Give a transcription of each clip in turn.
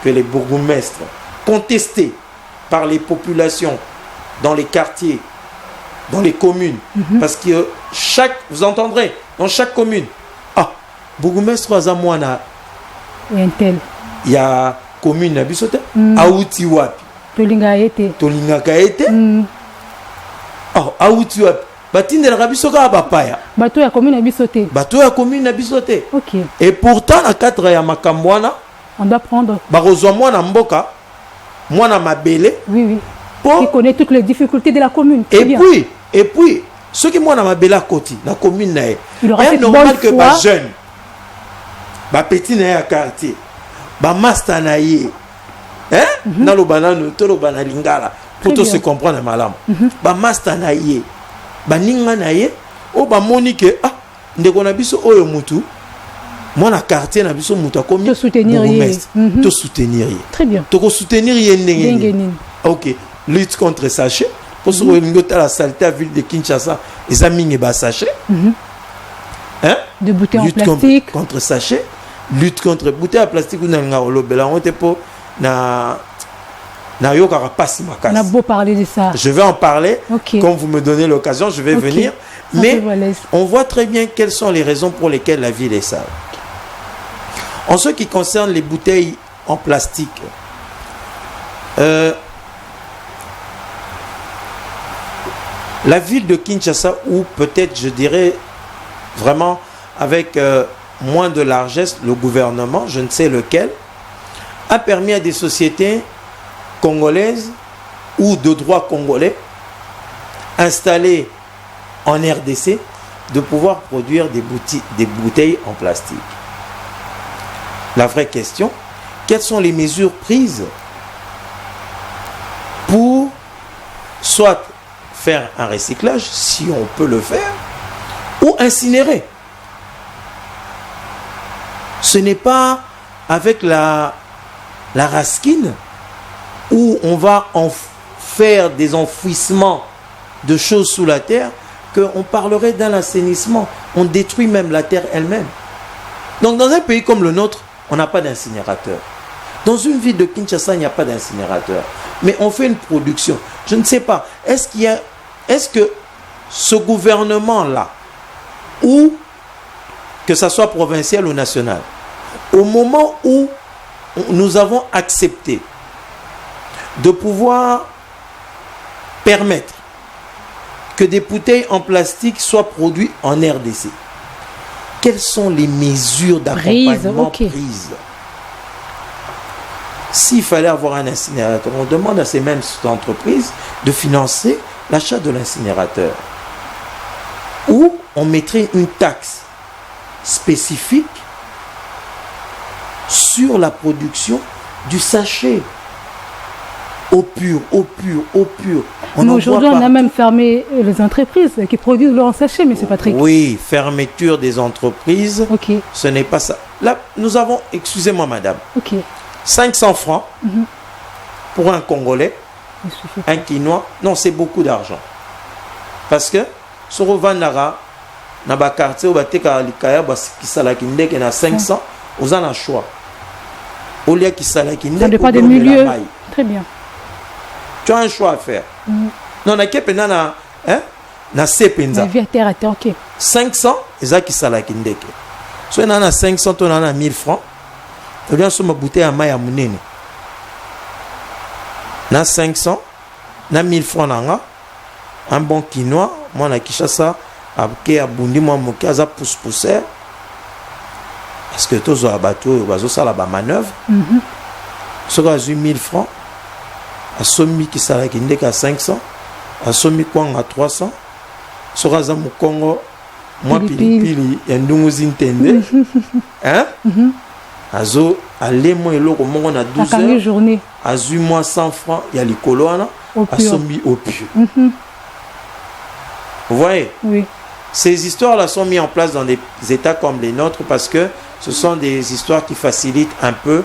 que les bourgmestres, contestés par les populations dans les quartiers, dans les communes, parce que vous entendrez, dans chaque commune, bourgmestre Azamouana, il y a commune à Bissote, Aouti Wapi, Tolinga Kaete, Aouti Wapi, Batine de la Rabisoka Bapaya, Bateau ya commune à Bissote. Bateau ya commune à Bissote. Ok. Et pourtant, à 4 ya Makambwana, on doit prendre. Barozo Mwana Mboka, Mwana Mabele. Oui, oui. Qui connaît toutes les difficultés de la commune. Et puis, ceux qui Mwana Mabele à côté, la commune, il aura cette normal bonne que foi. les jeunes, les petits na quartier, les master na ye, dans le banane, tout le banane lingala, pour tout se comprendre malam. Les master na ye, les ninga na ye, ou les monique, ndeko na biso oyo mutu, moi na quartier na biso mutu comme te soutenir ye. Te soutenir ye. Très bien. Te soutenir ye ndenge. Ok, lutte contre sachet. Pour ce que la saleté à ville de Kinshasa, les amis ba sachet. De bouteilles en plastique. Contre sachet. Lutte contre bouteilles en plastique. On a beau parler de ça. Je vais en parler. Okay. Quand vous me donnez l'occasion, je vais venir. Mais on voit très bien quelles sont les raisons pour lesquelles la ville est sale. En ce qui concerne les bouteilles en plastique, la ville de Kinshasa, ou peut-être je dirais vraiment avec moins de largesse, le gouvernement, je ne sais lequel, a permis à des sociétés congolaises ou de droit congolais installées en RDC de pouvoir produire des bouteilles en plastique. La vraie question, quelles sont les mesures prises pour soit faire un recyclage, si on peut le faire, ou incinérer? Ce n'est pas avec la rasquine où on va faire des enfouissements de choses sous la terre qu'on parlerait d'un assainissement. On détruit même la terre elle-même. Donc dans un pays comme le nôtre, on n'a pas d'incinérateur. Dans une ville de Kinshasa, il n'y a pas d'incinérateur. Mais on fait une production. Je ne sais pas. Est-ce que ce gouvernement-là, ou que ce soit provincial ou national, au moment où nous avons accepté de pouvoir permettre que des bouteilles en plastique soient produites en RDC, quelles sont les mesures d'accompagnement prises? S'il fallait avoir un incinérateur, on demande à ces mêmes entreprises de financer l'achat de l'incinérateur. Ou on mettrait une taxe spécifique sur la production du sachet. Eau pure. Mais aujourd'hui, on a même fermé les entreprises qui produisent leur sachet, mais c'est pas très clair. Oui, fermeture des entreprises. Ok. Ce n'est pas ça. Là, nous avons, excusez-moi madame, ok, 500 francs pour un Congolais, un Quinois. Non, c'est beaucoup d'argent. Parce que, sur le Vandara, dans le quartier, où il y a 500, vous avez un choix. Au lieu qu'il ça dépend des milieux. Très bien. Tu as un choix à faire. Non, on a qu'à peine na sepenza. La vie à terre à terre, ok. 500, ils qui salaki ndeke. So on a 500, on a 1000 francs. Tu viens sur ma bouteille à maille à mounene. Na 500, na 1000 francs nanga. Un bon quinoa, moi na Kinshasa, abke abundi moi moke aza pousse-pousseur. Parce que tous les bateaux, ils ont la manœuvre. Si on a 1000 francs, à somi qui s'arrête qui n'est qu'à 500, à somi quoi à 300, si on a un Congo, moi pili, il y a un douze intendé. Hein? Azo, allez moi et l'autre, on a 12 heures. À 8 mois 100 francs, il y a les colonnes, à somi au pieu. Vous voyez? Oui. Ces histoires-là sont mises en place dans des États comme les nôtres parce que ce sont des histoires qui facilitent un peu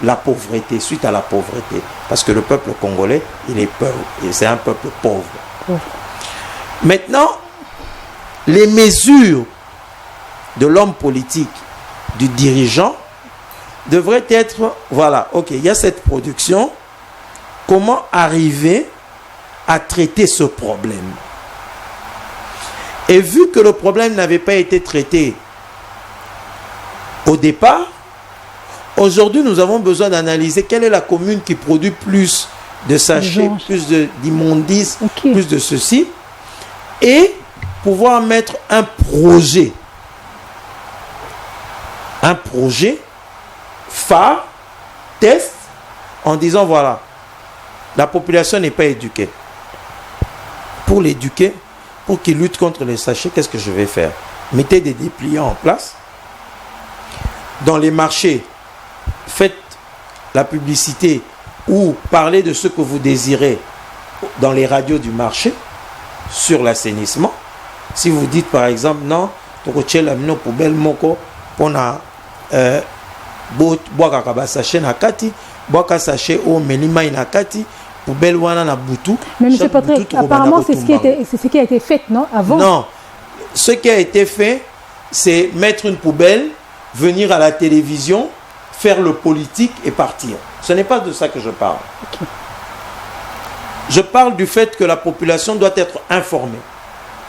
la pauvreté, suite à la pauvreté. Parce que le peuple congolais, il est pauvre. Et c'est un peuple pauvre. Maintenant, les mesures de l'homme politique, du dirigeant, devrait être, voilà, ok, il y a cette production. Comment arriver à traiter ce problème? Et vu que le problème n'avait pas été traité au départ, aujourd'hui, nous avons besoin d'analyser quelle est la commune qui produit plus de sachets, plus d'immondices, plus de ceci, et pouvoir mettre un projet phare, test, en disant voilà, la population n'est pas éduquée. Pour l'éduquer, pour qu'il lutte contre les sachets, qu'est-ce que je vais faire? Mettez des dépliants en place. Dans les marchés, faites la publicité ou parlez de ce que vous désirez dans les radios du marché sur l'assainissement. Si vous dites par exemple, non, tokochela mino poubelle moko pona boaka sachet na kati, boaka sachet o melima na kati, poubelle wana na butu. Mais monsieur Patrick, apparemment c'est ce qui a été fait, non? Avant? Non, ce qui a été fait, c'est mettre une poubelle, venir à la télévision, faire le politique et partir. Ce n'est pas de ça que je parle. Okay. Je parle du fait que la population doit être informée.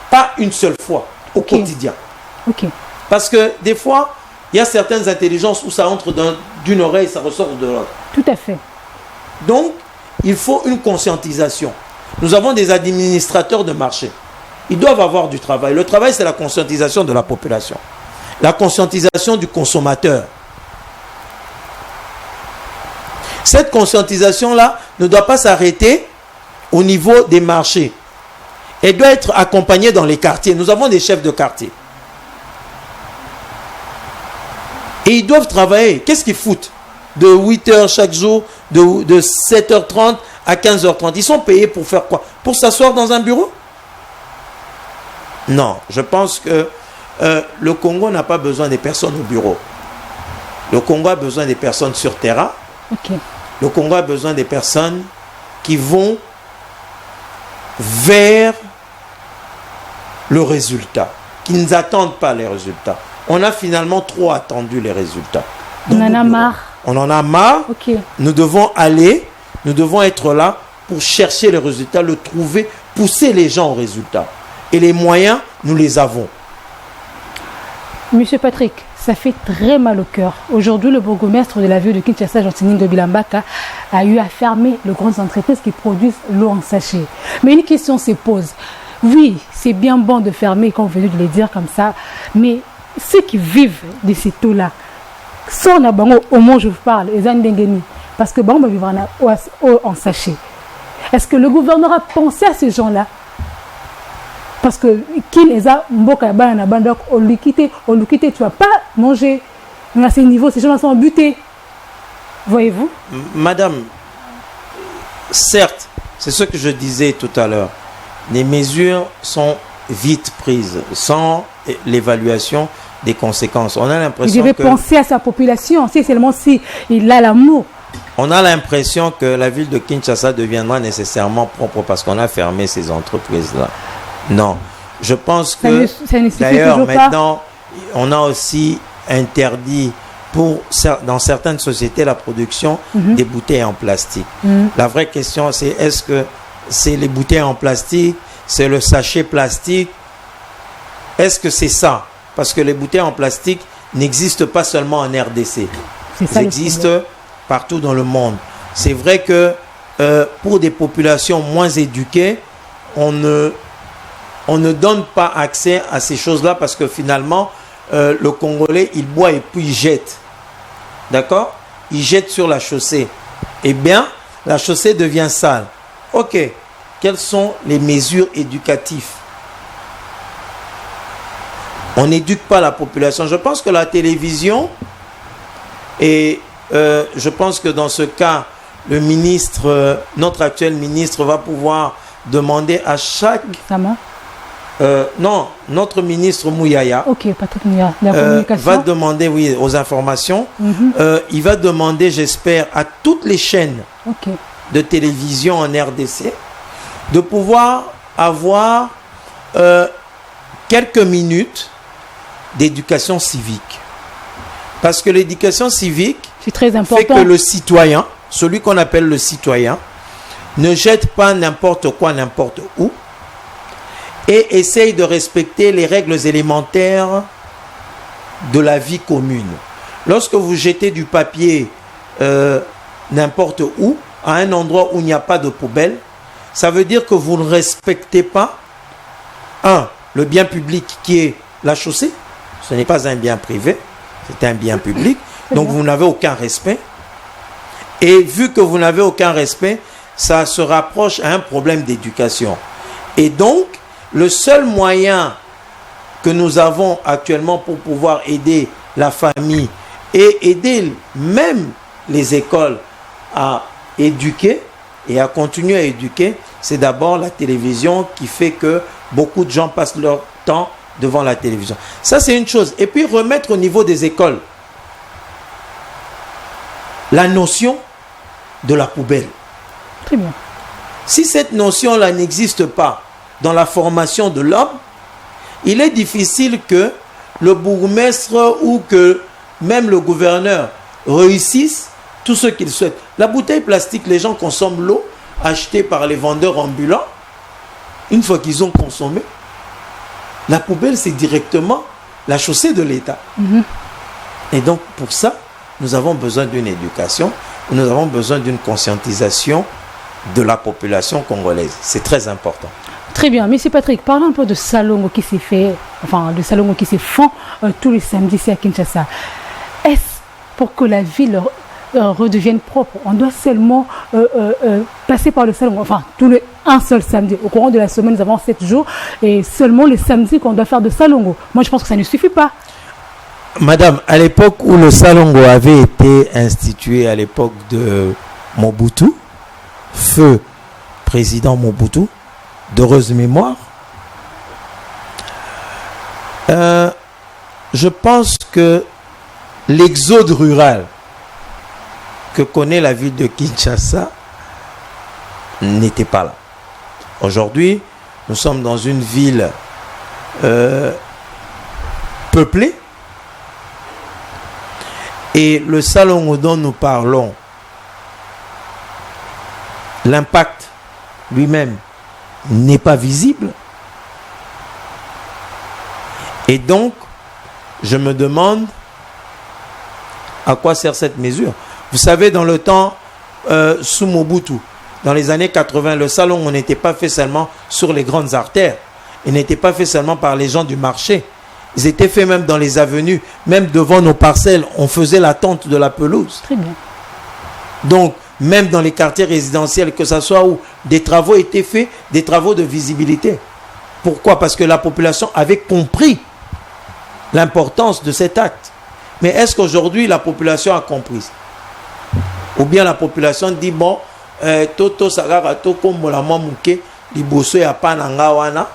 Pas une seule fois, au quotidien. Okay. Parce que des fois, il y a certaines intelligences où ça entre d'une oreille et ça ressort de l'autre. Tout à fait. Donc, il faut une conscientisation. Nous avons des administrateurs de marché. Ils doivent avoir du travail. Le travail, c'est la conscientisation de la population. La conscientisation du consommateur. Cette conscientisation-là ne doit pas s'arrêter au niveau des marchés. Elle doit être accompagnée dans les quartiers. Nous avons des chefs de quartier. Et ils doivent travailler. Qu'est-ce qu'ils foutent? De 8h chaque jour, de 7h30 à 15h30. Ils sont payés pour faire quoi? Pour s'asseoir dans un bureau? Non, je pense que le Congo n'a pas besoin des personnes au bureau. Le Congo a besoin des personnes sur terrain. Okay. Le Congo a besoin des personnes qui vont vers le résultat, qui ne attendent pas les résultats. On a finalement trop attendu les résultats. On en a marre. On en a marre. Okay. Nous devons être là pour chercher les résultats, le trouver, pousser les gens au résultat. Et les moyens, nous les avons. Monsieur Patrick, ça fait très mal au cœur. Aujourd'hui, le bourgmestre de la ville de Kinshasa, Jean-Tiningo Bilambaka, a eu à fermer les grandes entreprises qui produisent l'eau en sachet. Mais une question se pose. Oui, c'est bien bon de fermer, comme vous venez de le dire comme ça, mais ceux qui vivent de cette eau-là, sont au moins je vous parle, parce que bon, vivre en sachet. Est-ce que le gouvernement a pensé à ces gens-là? Parce que tu vas pas manger à ces niveaux, ces gens sont butés. Voyez-vous? Madame, certes, c'est ce que je disais tout à l'heure. Les mesures sont vite prises, sans l'évaluation des conséquences. On a l'impression il devait penser à sa population, c'est seulement si il a l'amour. On a l'impression que la ville de Kinshasa deviendra nécessairement propre parce qu'on a fermé ces entreprises-là. Non, je pense que d'ailleurs maintenant on a aussi interdit dans certaines sociétés la production des bouteilles en plastique. La vraie question c'est est-ce que c'est les bouteilles en plastique, c'est le sachet plastique, est-ce que c'est ça? Parce que les bouteilles en plastique n'existent pas seulement en RDC, elles existent partout dans le monde. C'est vrai que pour des populations moins éduquées, on ne donne pas accès à ces choses-là parce que finalement, le Congolais, il boit et puis il jette. D'accord? Il jette sur la chaussée. Eh bien, la chaussée devient sale. Ok. Quelles sont les mesures éducatives? On n'éduque pas la population. Je pense que la télévision, et je pense que dans ce cas, le ministre, notre actuel ministre va pouvoir demander à chaque... non, notre ministre Mouyaya Patrick Mouyaya, la communication. Va demander, oui, aux informations. Il va demander, j'espère, à toutes les chaînes de télévision en RDC de pouvoir avoir quelques minutes d'éducation civique. Parce que l'éducation civique, C'est très fait important. que le citoyen, celui qu'on appelle le citoyen, ne jette pas n'importe quoi, n'importe où, et essaye de respecter les règles élémentaires de la vie commune. Lorsque vous jetez du papier n'importe où, à un endroit où il n'y a pas de poubelle, ça veut dire que vous ne respectez pas, le bien public qui est la chaussée. Ce n'est pas un bien privé, c'est un bien public. Donc vous n'avez aucun respect. Et vu que vous n'avez aucun respect, ça se rapproche à un problème d'éducation. Et donc, le seul moyen que nous avons actuellement pour pouvoir aider la famille et aider même les écoles à éduquer et à continuer à éduquer, c'est d'abord la télévision qui fait que beaucoup de gens passent leur temps devant la télévision. Ça, c'est une chose. Et puis, remettre au niveau des écoles la notion de la poubelle. Très bien. Si cette notion-là n'existe pas dans la formation de l'homme, il est difficile que le bourgmestre ou que même le gouverneur réussisse tout ce qu'il souhaite. La bouteille plastique, les gens consomment l'eau achetée par les vendeurs ambulants. Une fois qu'ils ont consommé, la poubelle, c'est directement la chaussée de l'État. Et donc, pour ça, nous avons besoin d'une éducation, nous avons besoin d'une conscientisation de la population congolaise. C'est très important. Très bien. Monsieur Patrick, parlons un peu de Salongo qui s'est fait, enfin, de Salongo qui se font tous les samedis ici à Kinshasa. Est-ce pour que la ville redevienne propre, on doit seulement passer par le Salongo, enfin, un seul samedi. Au courant de la semaine, nous avons 7 jours, et seulement les samedis qu'on doit faire de Salongo. Moi, je pense que ça ne suffit pas. Madame, à l'époque où le Salongo avait été institué, à l'époque de Mobutu, feu président Mobutu, d'heureuse mémoire, je pense que l'exode rural que connaît la ville de Kinshasa n'était pas là. Aujourd'hui, nous sommes dans une ville peuplée, et le Salongo dont nous parlons, l'impact lui-même n'est pas visible. Et donc, je me demande à quoi sert cette mesure. Vous savez, dans le temps sous Mobutu, dans les années 80, le Salongo n'était pas fait seulement sur les grandes artères. Il n'était pas fait seulement par les gens du marché. Ils étaient faits même dans les avenues, même devant nos parcelles, on faisait la tente de la pelouse. Très bien. Donc, même dans les quartiers résidentiels, que ce soit où des travaux étaient faits, des travaux de visibilité. Pourquoi? Parce que la population avait compris l'importance de cet acte. Mais est-ce qu'aujourd'hui la population a compris? Ou bien la population dit, bon, toto sagara toko molama muke liboso ya pananga wana,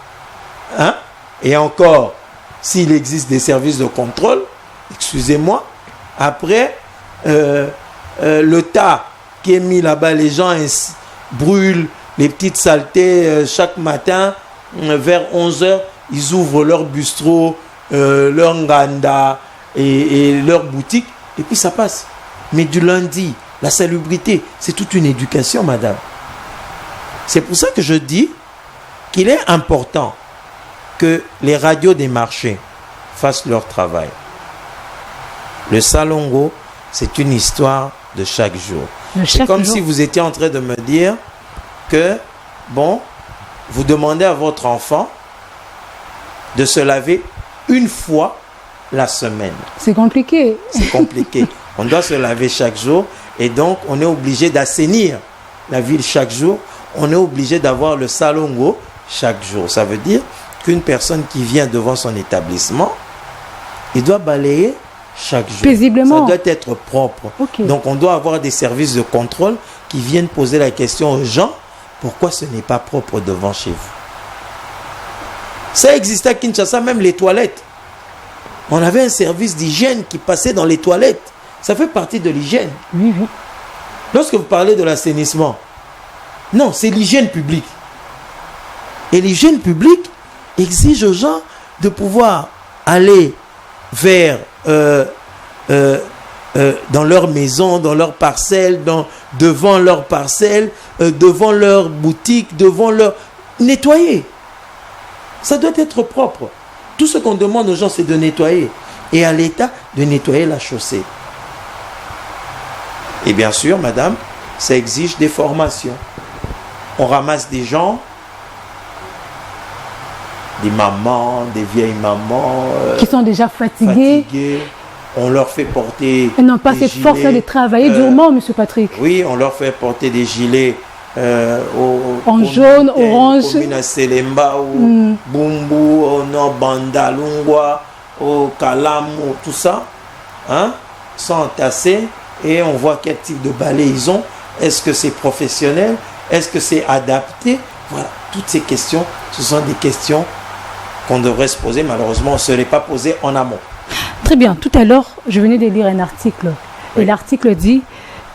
hein? Et encore, s'il existe des services de contrôle, excusez-moi, après, le tas qui est mis là-bas, les gens brûlent les petites saletés chaque matin, vers 11h, ils ouvrent leur bistrot, leur nganda et leur boutique, et puis ça passe. Mais du lundi, la salubrité, c'est toute une éducation, madame. C'est pour ça que je dis qu'il est important que les radios des marchés fassent leur travail. Le Salongo, c'est une histoire de chaque jour. C'est comme si vous étiez en train de me dire que, bon, vous demandez à votre enfant de se laver une fois la semaine. C'est compliqué. C'est compliqué. On doit se laver chaque jour et donc on est obligé d'assainir la ville chaque jour. On est obligé d'avoir le Salongo chaque jour. Ça veut dire qu'une personne qui vient devant son établissement, il doit balayer chaque jour. Paisiblement. Ça doit être propre. Okay. Donc on doit avoir des services de contrôle qui viennent poser la question aux gens, pourquoi ce n'est pas propre devant chez vous? Ça existait à Kinshasa, même les toilettes. On avait un service d'hygiène qui passait dans les toilettes. Ça fait partie de l'hygiène. Oui, oui. Lorsque vous parlez de l'assainissement, non, c'est l'hygiène publique. Et l'hygiène publique exige aux gens de pouvoir aller vers dans leur maison, dans leur parcelle, devant leur parcelle, devant leur boutique, devant leur... Nettoyer. Ça doit être propre. Tout ce qu'on demande aux gens, c'est de nettoyer. Et à l'État, de nettoyer la chaussée. Et bien sûr, madame, ça exige des formations. On ramasse des gens, des mamans, des vieilles mamans... qui sont déjà fatiguées. On leur fait porter... Elles n'ont pas cette force de travailler durement, M. Patrick. Oui, on leur fait porter des gilets en jaune, orange. Comme Selemba, ou Bumbu, au Bandalungwa, au Kalam, tout ça. Hein, sont entassés et on voit quel type de balai ils ont. Est-ce que c'est professionnel? Est-ce que c'est adapté? Voilà, toutes ces questions, ce sont des questions qu'on devrait se poser. Malheureusement, on ne se les pas posées en amont. Très bien. Tout à l'heure, je venais de lire un article. Oui. Et l'article dit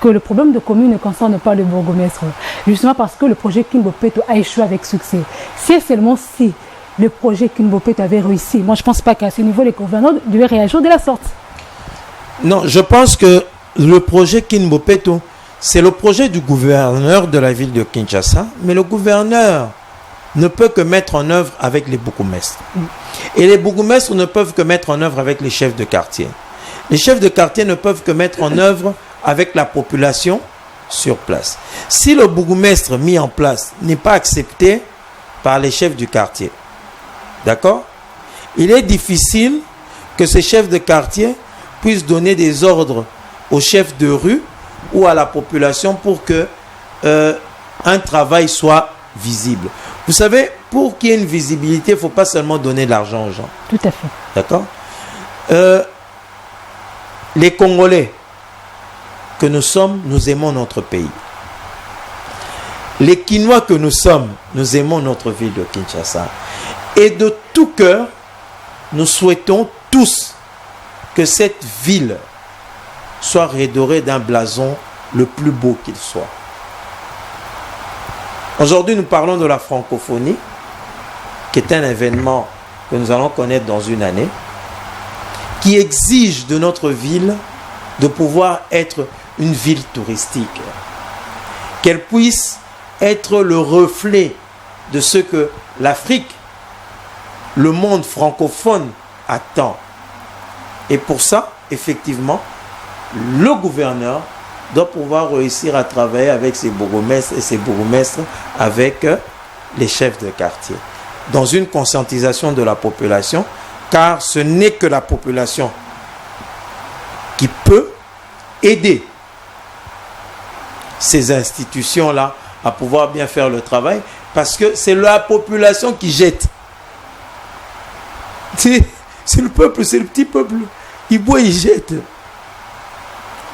que le problème de commune ne concerne pas le bourgmestre. Justement parce que le projet Kimbopeto a échoué avec succès. C'est seulement si le projet Kimbopeto avait réussi. Moi, je ne pense pas qu'à ce niveau, les gouverneurs devaient réagir de la sorte. Non, je pense que le projet Kimbopeto, c'est le projet du gouverneur de la ville de Kinshasa, mais le gouverneur ne peut que mettre en œuvre avec les bourgmestres. Et les bourgmestres ne peuvent que mettre en œuvre avec les chefs de quartier. Les chefs de quartier ne peuvent que mettre en œuvre avec la population sur place. Si le bourgmestre mis en place n'est pas accepté par les chefs du quartier, d'accord, il est difficile que ces chefs de quartier puissent donner des ordres aux chefs de rue ou à la population pour que un travail soit visible. Vous savez, pour qu'il y ait une visibilité, il ne faut pas seulement donner de l'argent aux gens. Tout à fait. D'accord. Les Congolais que nous sommes, nous aimons notre pays. Les Quinois que nous sommes, nous aimons notre ville de Kinshasa. Et de tout cœur, nous souhaitons tous que cette ville soit redorée d'un blason le plus beau qu'il soit. Aujourd'hui, nous parlons de la francophonie, qui est un événement que nous allons connaître dans une année, qui exige de notre ville de pouvoir être une ville touristique, qu'elle puisse être le reflet de ce que l'Afrique, le monde francophone attend. Et pour ça, effectivement, le gouverneur doit pouvoir réussir à travailler avec ses bourgmestres et ses bourgmestres avec les chefs de quartier, dans une conscientisation de la population, car ce n'est que la population qui peut aider ces institutions-là à pouvoir bien faire le travail, parce que c'est la population qui jette. C'est le peuple, c'est le petit peuple. Il boit, il jette.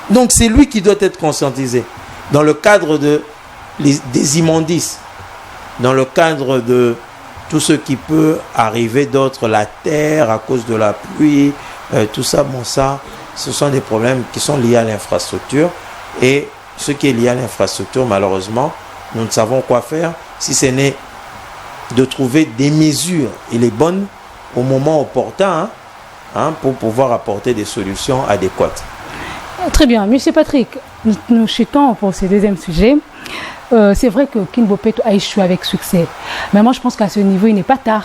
Donc c'est lui qui doit être conscientisé dans le cadre des immondices, dans le cadre de tout ce qui peut arriver d'autre, la terre à cause de la pluie, tout ça, bon ça, ce sont des problèmes qui sont liés à l'infrastructure. Et ce qui est lié à l'infrastructure, malheureusement, nous ne savons quoi faire si ce n'est de trouver des mesures, et les bonnes, au moment opportun, pour pouvoir apporter des solutions adéquates. Très bien. Monsieur Patrick, nous chutons pour ce deuxième sujet. C'est vrai que Kimbopeto a échoué avec succès. Mais moi, je pense qu'à ce niveau, il n'est pas tard.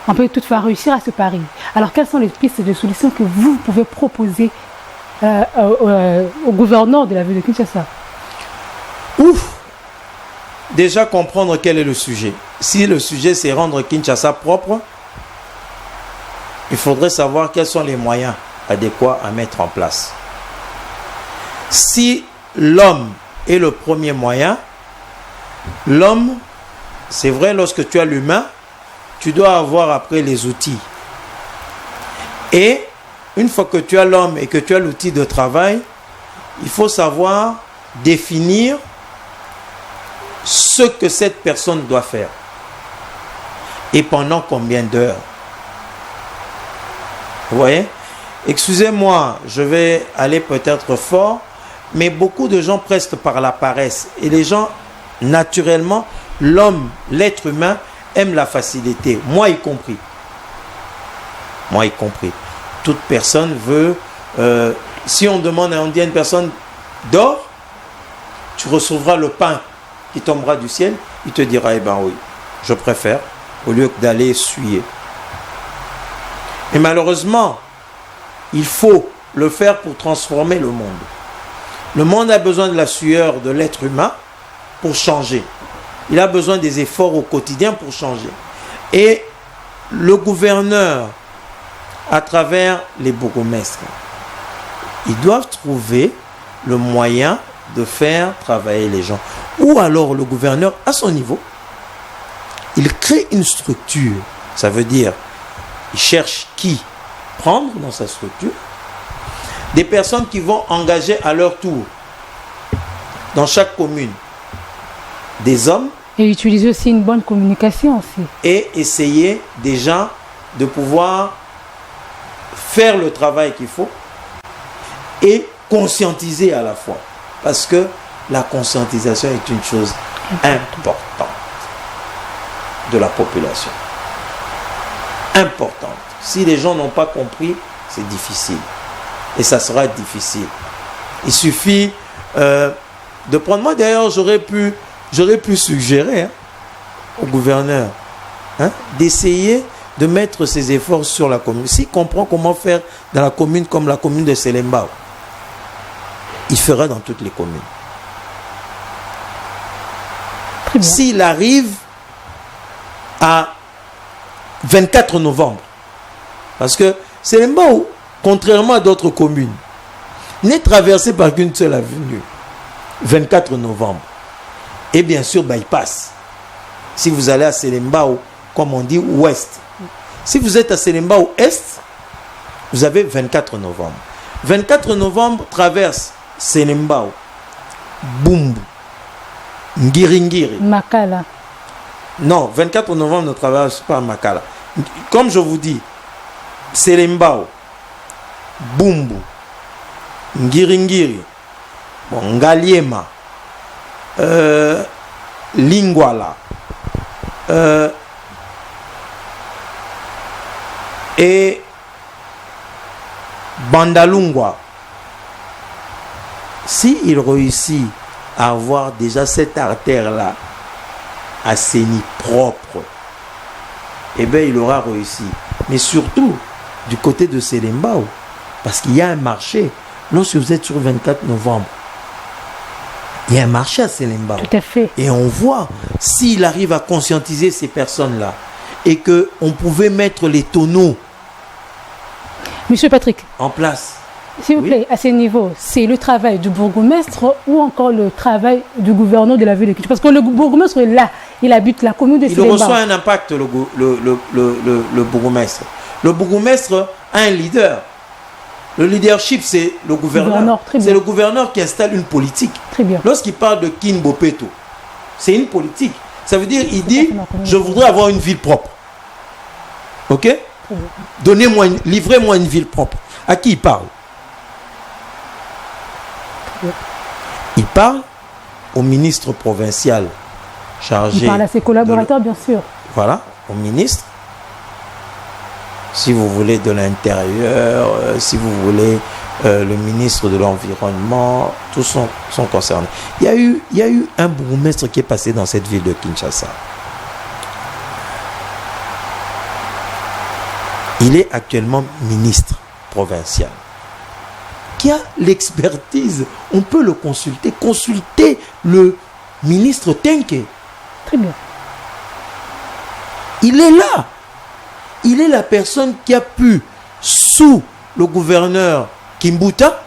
On peut toutefois réussir à ce pari. Alors, quelles sont les pistes de solutions que vous pouvez proposer au gouverneur de la ville de Kinshasa? Déjà comprendre quel est le sujet. Si le sujet, c'est rendre Kinshasa propre, il faudrait savoir quels sont les moyens adéquats à mettre en place. Si l'homme est le premier moyen, l'homme, c'est vrai, lorsque tu as l'humain, tu dois avoir après les outils. Et une fois que tu as l'homme et que tu as l'outil de travail, il faut savoir définir ce que cette personne doit faire. Et pendant combien d'heures. Vous voyez? Excusez-moi, je vais aller peut-être fort, mais beaucoup de gens prestent par la paresse. Et les gens, naturellement, l'homme, l'être humain, aime la facilité. Moi y compris. Moi y compris. Toute personne veut si on demande on dit à une personne dors, tu recevras le pain qui tombera du ciel, il te dira eh ben oui, je préfère, au lieu d'aller essuyer. Et malheureusement, il faut le faire pour transformer le monde. Le monde a besoin de la sueur de l'être humain pour changer. Il a besoin des efforts au quotidien pour changer. Et le gouverneur, à travers les bourgmestres, ils doivent trouver le moyen de faire travailler les gens. Ou alors le gouverneur, à son niveau, il crée une structure. Ça veut dire, il cherche qui prendre dans sa structure. Des personnes qui vont engager à leur tour, dans chaque commune, des hommes. Et utiliser aussi une bonne communication aussi. Et essayer déjà de pouvoir faire le travail qu'il faut et conscientiser à la fois. Parce que la conscientisation est une chose importante de la population. Importante. Si les gens n'ont pas compris, c'est difficile. Et ça sera difficile. Il suffit de prendre... Moi d'ailleurs, j'aurais pu suggérer au gouverneur d'essayer de mettre ses efforts sur la commune. S'il comprend comment faire dans la commune comme la commune de Selembao, il fera dans toutes les communes. S'il arrive à 24 novembre, parce que Selembao, contrairement à d'autres communes, n'est traversé par qu'une seule avenue. 24 novembre. Et bien sûr, bypass. Si vous allez à Selembao, comme on dit, ouest. Si vous êtes à Selembao est, vous avez 24 novembre. 24 novembre traverse Selembao, Bumbu, Ngiringiri. Makala. Non, 24 novembre ne traverse pas Makala. Comme je vous dis, Selembao, Bumbu, Ngiringiri, Ngaliema, Lingwala, et Bandalungwa. S'il réussit à avoir déjà cette artère-là assainie, propre, eh bien il aura réussi. Mais surtout, du côté de Selembao, parce qu'il y a un marché. Lorsque vous êtes sur 24 novembre, il y a un marché à Selembao. Tout à fait. Et on voit, s'il arrive à conscientiser ces personnes-là, et qu'on pouvait mettre les tonneaux Monsieur Patrick, en place. S'il vous plaît, à ce niveau, c'est le travail du bourgmestre ou encore le travail du gouverneur de la ville de Kinshasa? Parce que le bourgmestre est là, il habite la commune de Selembao. Il reçoit un impact, le bourgmestre. Le bourgmestre a un leader. Le leadership, c'est le gouverneur. C'est le gouverneur qui installe une politique. Très bien. Lorsqu'il parle de Kinbopeto, c'est une politique. Ça veut dire, il dit, je voudrais avoir une ville propre. Ok? Livrez-moi une ville propre. À qui il parle? Il parle au ministre provincial chargé. Il parle à ses collaborateurs, bien sûr. Voilà, au ministre. Si vous voulez de l'intérieur, si vous voulez le ministre de l'environnement, tous sont concernés. Il y a eu un bourgmestre qui est passé dans cette ville de Kinshasa. Il est actuellement ministre provincial. Qui a l'expertise, on peut le consulter. Consulter le ministre Tenke. Très bien. Il est là. Il est la personne qui a pu, sous le gouverneur Kimbuta,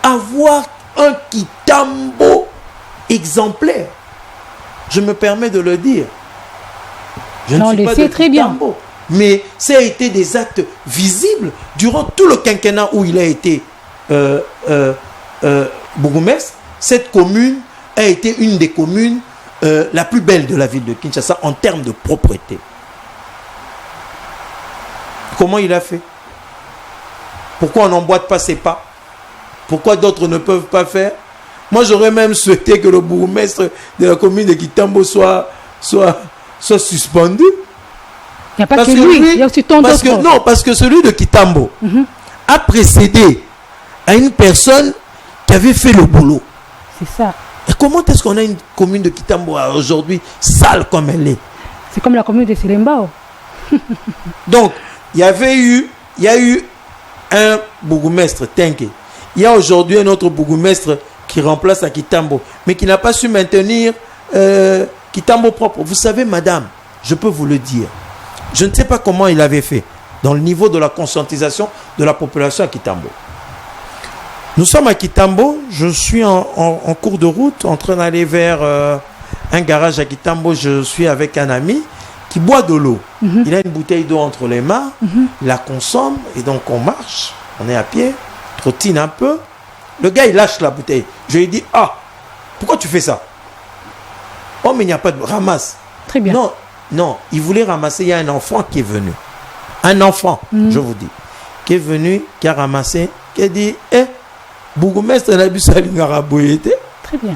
avoir un Kitambo exemplaire. Je me permets de le dire. Je ne suis pas de très Kitambo. Bien. Mais ça a été des actes visibles durant tout le quinquennat où il a été bourgmestre. Cette commune a été une des communes la plus belle de la ville de Kinshasa en termes de propreté. Comment il a fait? Pourquoi on n'emboîte pas ses pas? Pourquoi d'autres ne peuvent pas faire? Moi, j'aurais même souhaité que le bourgmestre de la commune de Kitambo soit suspendu. Il n'y a pas que lui, il y a aussi tant d'autres. Non, parce que celui de Kitambo a précédé à une personne qui avait fait le boulot. C'est ça. Et comment est-ce qu'on a une commune de Kitambo aujourd'hui sale comme elle est? C'est comme la commune de Selembao. Donc, il y a eu un bourgmestre, Tenke. Il y a aujourd'hui un autre bourgmestre qui remplace à Kitambo, mais qui n'a pas su maintenir Kitambo propre. Vous savez, madame, je peux vous le dire, je ne sais pas comment il avait fait dans le niveau de la conscientisation de la population à Kitambo. Nous sommes à Kitambo, je suis en cours de route, en train d'aller vers un garage à Kitambo. Je suis avec un ami qui boit de l'eau. Il a une bouteille d'eau entre les mains, il la consomme, et donc on marche, on est à pied, trottine un peu. Le gars, il lâche la bouteille. Je lui dis, ah, pourquoi tu fais ça? Oh, mais il n'y a pas de... Ramasse. Très bien. Non, non, il voulait ramasser, il y a un enfant qui est venu. Un enfant, je vous dis, qui est venu, qui a ramassé, qui a dit, bourgmestre n'a bu ça, Très bien.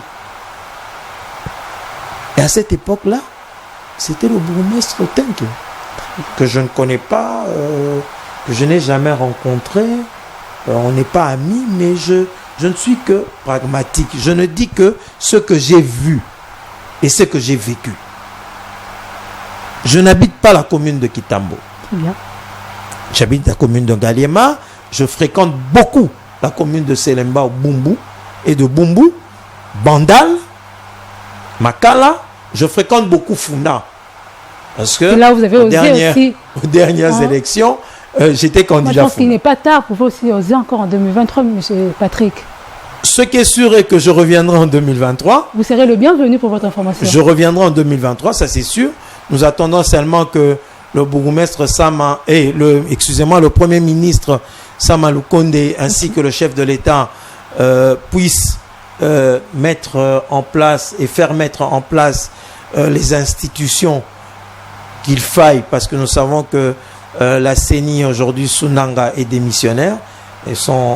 Et à cette époque-là, c'était le bourgmestre Tenke, que je ne connais pas, que je n'ai jamais rencontré. On n'est pas amis, mais je ne suis que pragmatique. Je ne dis que ce que j'ai vu et ce que j'ai vécu. Je n'habite pas la commune de Kitambo. Très bien. J'habite la commune de Ngaliema. Je fréquente beaucoup la commune de Selembao, Bumbu, et de Bumbu, Bandal, Makala. Je fréquente beaucoup Funa. Parce que là, vous avez osé aussi. Aux dernières élections, j'étais candidat. Moi, je pense qu'il n'est pas tard pour vous aussi oser encore en 2023, M. Patrick. Ce qui est sûr est que je reviendrai en 2023. Vous serez le bienvenu pour votre information. Je reviendrai en 2023, ça c'est sûr. Nous attendons seulement que le bourgmestre Sama et le premier ministre Sama Lukonde ainsi que le chef de l'État puissent mettre en place et faire mettre en place les institutions qu'il faille, parce que nous savons que la CENI aujourd'hui, Sunanga, est démissionnaire.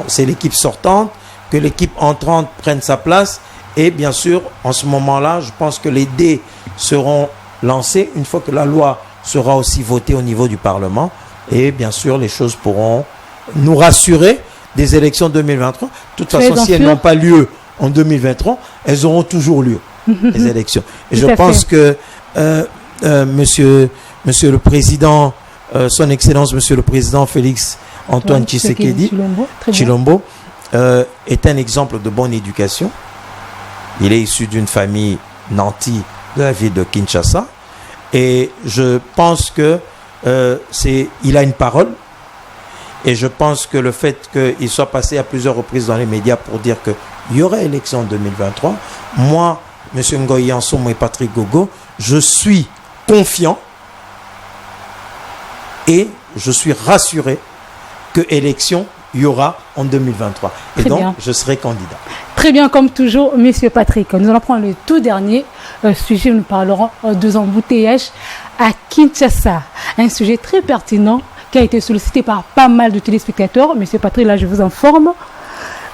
C'est l'équipe sortante, que l'équipe entrante prenne sa place. Et bien sûr, en ce moment-là, je pense que les dés seront lancés une fois que la loi sera aussi votée au niveau du Parlement. Et bien sûr, les choses pourront nous rassurer des élections 2023. De toute façon, si elles n'ont pas lieu en 2023, elles auront toujours lieu, les élections. Et je pense que monsieur le Président, Son Excellence, Monsieur le Président Félix Antoine Tshisekedi Tshilombo, est un exemple de bonne éducation. Il est issu d'une famille nantie de la ville de Kinshasa. Et je pense que il a une parole. Et je pense que le fait qu'il soit passé à plusieurs reprises dans les médias pour dire qu'il y aurait élection en 2023, moi, M. Ngoyi Ansomo et Patrick Gogo, je suis confiant et je suis rassuré que élection il y aura en 2023. Et donc, je serai candidat. Très bien, comme toujours, Monsieur Patrick. Nous allons prendre le tout dernier sujet. Nous parlerons des embouteillages à Kinshasa. Un sujet très pertinent qui a été sollicité par pas mal de téléspectateurs. Monsieur Patrick, là, je vous informe.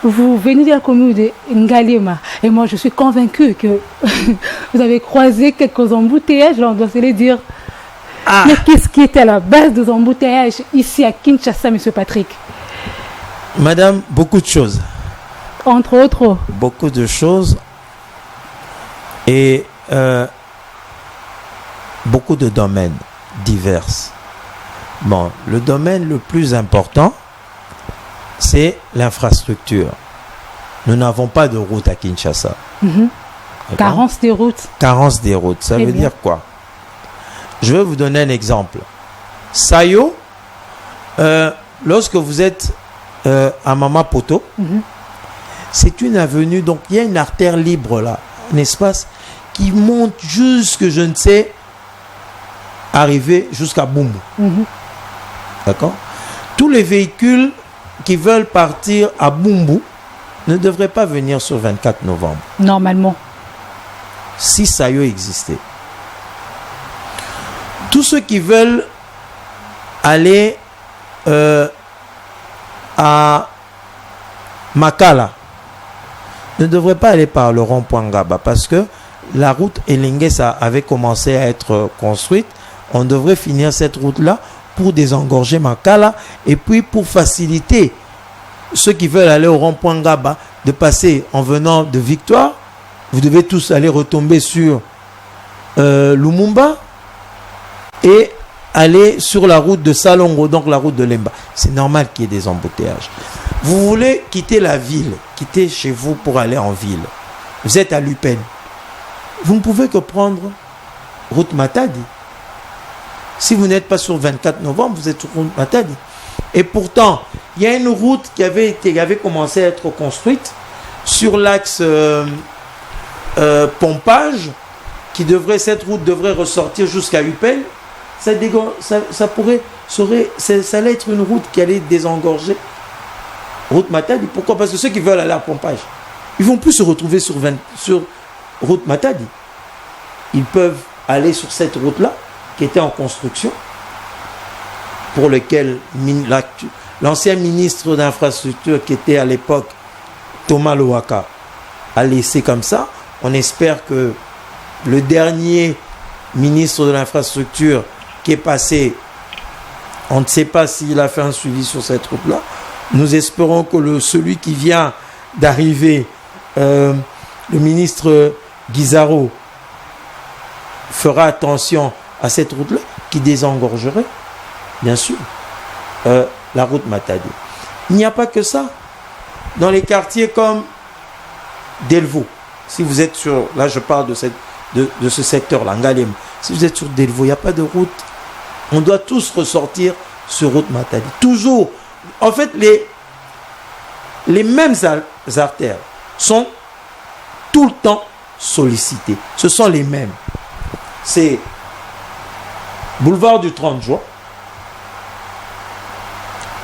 Vous venez de la commune de Ngaliema. Et moi, je suis convaincu que vous avez croisé quelques embouteillages. Là, on doit se les dire. Ah. Mais qu'est-ce qui était à la base des embouteillages ici à Kinshasa, Monsieur Patrick? Madame, beaucoup de choses. Entre autres. Beaucoup de choses. Et beaucoup de domaines divers. Bon, le domaine le plus important, c'est l'infrastructure. Nous n'avons pas de route à Kinshasa. Carence des routes. Carence des routes. Ça veut dire quoi? Je vais vous donner un exemple. Sayo, lorsque vous êtes à Mama Poto, c'est une avenue, donc il y a une artère libre là, un espace qui monte jusque, je ne sais, arriver jusqu'à Bumbu. D'accord? Tous les véhicules qui veulent partir à Bumbu ne devraient pas venir sur 24 novembre. Normalement. Si Sayo existait. Tous ceux qui veulent aller à Makala ne devraient pas aller par le rond-point Ngaba, parce que la route Elengesa avait commencé à être construite. On devrait finir cette route-là pour désengorger Makala et puis pour faciliter ceux qui veulent aller au rond-point Gaba, de passer en venant de Victoire, vous devez tous aller retomber sur Lumumba et aller sur la route de Salongo, donc la route de Lemba. C'est normal qu'il y ait des embouteillages. Vous voulez quitter la ville, quitter chez vous pour aller en ville. Vous êtes à Lupin. Vous ne pouvez que prendre route Matadi. Si vous n'êtes pas sur 24 novembre, vous êtes sur route Matadi. Et pourtant, il y a une route qui avait commencé à être construite sur l'axe Pompage, cette route devrait ressortir jusqu'à Upel. Ça allait être une route qui allait désengorger route Matadi. Pourquoi? Parce que ceux qui veulent aller à Pompage, ils ne vont plus se retrouver sur route Matadi. Ils peuvent aller sur cette route-là qui était en construction, pour lequel l'ancien ministre d'infrastructure qui était à l'époque Thomas Lowaka a laissé comme ça. On espère que le dernier ministre de l'infrastructure qui est passé, on ne sait pas s'il a fait un suivi sur cette route-là. Nous espérons que celui qui vient d'arriver, le ministre Guizaro, fera attention à cette route-là qui désengorgerait, bien sûr, la route Matadi. Il n'y a pas que ça. Dans les quartiers comme Delvaux, si vous êtes là je parle de ce secteur-là, Ngalem, si vous êtes sur Delvaux, il n'y a pas de route. On doit tous ressortir sur route Matadi. Toujours. En fait, les mêmes artères sont tout le temps sollicitées. Ce sont les mêmes. C'est boulevard du 30 juin.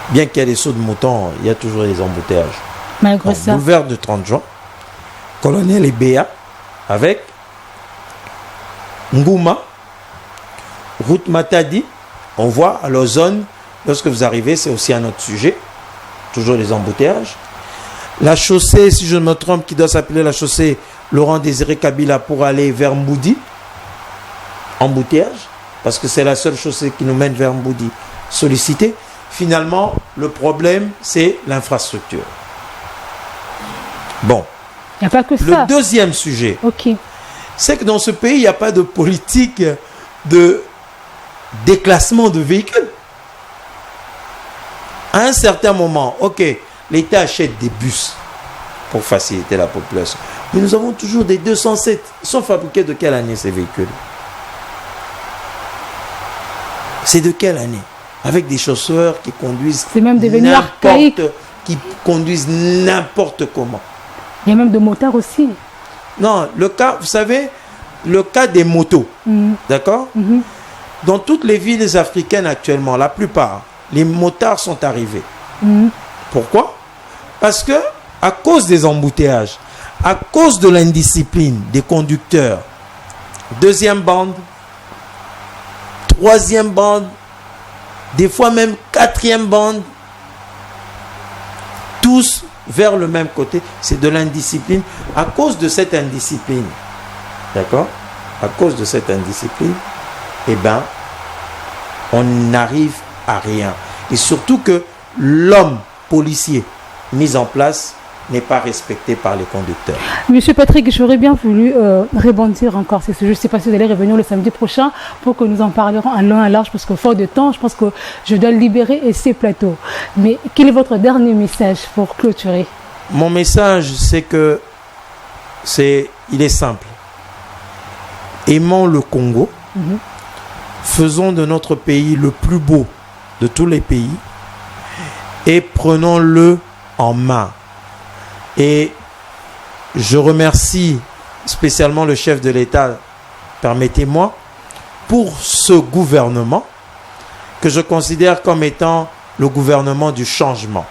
Bien qu'il y ait des sauts de mouton, il y a toujours des embouteillages. Boulevard du 30 juin. Colonel Ebea avec Ngouma, route Matadi. On voit à l'ozone, lorsque vous arrivez, c'est aussi un autre sujet. Toujours les embouteillages. La chaussée, si je ne me trompe, qui doit s'appeler la chaussée Laurent Désiré Kabila pour aller vers Mboudi. Embouteillage, parce que c'est la seule chaussée qui nous mène vers Mboudi. Sollicité. Finalement, le problème, c'est l'infrastructure. Bon. Il n'y a pas que ça. Le deuxième sujet, c'est que dans ce pays, il n'y a pas de politique de déclassement de véhicules. À un certain moment, l'État achète des bus pour faciliter la population. Mais nous avons toujours des 207. Ils sont fabriqués de quelle année ces véhicules? C'est de quelle année? Avec des chauffeurs qui conduisent qui conduisent n'importe comment. Il y a même des motards aussi. Non, vous savez, le cas des motos, d'accord? Dans toutes les villes africaines actuellement, la plupart, les motards sont arrivés. Pourquoi? Parce que, à cause des embouteillages, à cause de l'indiscipline des conducteurs, deuxième bande, troisième bande, des fois même quatrième bande, tous vers le même côté, c'est de l'indiscipline. À cause de cette indiscipline, d'accord? À cause de cette indiscipline, on n'arrive à rien. Et surtout que l'homme policier mis en place n'est pas respecté par les conducteurs. Monsieur Patrick, j'aurais bien voulu rebondir encore. Je ne sais pas si vous allez revenir le samedi prochain pour que nous en parlerons en long et en large, parce qu'au fort de temps, je pense que je dois libérer ces plateaux. Mais quel est votre dernier message pour clôturer? Mon message, il est simple. Aimons le Congo. Faisons de notre pays le plus beau de tous les pays et prenons-le en main. Et je remercie spécialement le chef de l'État, permettez-moi, pour ce gouvernement que je considère comme étant le gouvernement du changement.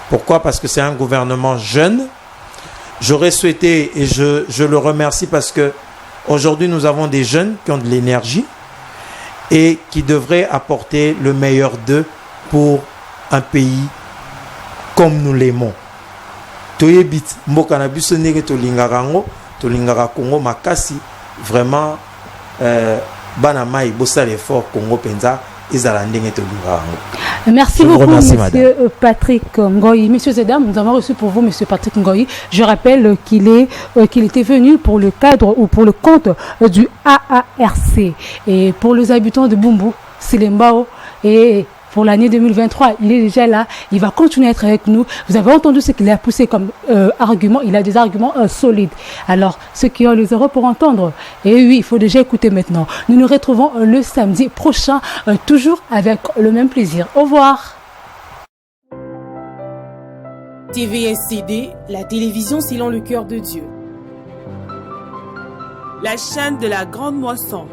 Pourquoi? Parce que c'est un gouvernement jeune. J'aurais souhaité, et je le remercie parce que aujourd'hui nous avons des jeunes qui ont de l'énergie et qui devraient apporter le meilleur d'eux pour un pays comme nous l'aimons. Toyebit mboka na biso ndenge tolingaka ngo tolingaka Congo makasi vraiment bana mai bosala effort Congo penza ezala ndenge tolingaka ngo. Merci Je vous beaucoup, remercie, Monsieur Patrick Ngoyi. Messieurs et dames, nous avons reçu pour vous Monsieur Patrick Ngoyi. Je rappelle qu'il était venu pour le cadre ou pour le compte du AARC. Et pour les habitants de Bumbu, Silembao et pour l'année 2023, il est déjà là, il va continuer à être avec nous. Vous avez entendu ce qu'il a poussé comme argument, il a des arguments solides. Alors, ceux qui ont les euros pour entendre, et oui, il faut déjà écouter maintenant. Nous nous retrouvons le samedi prochain, toujours avec le même plaisir. Au revoir. TVSCD, la télévision selon le cœur de Dieu. La chaîne de la grande moisson.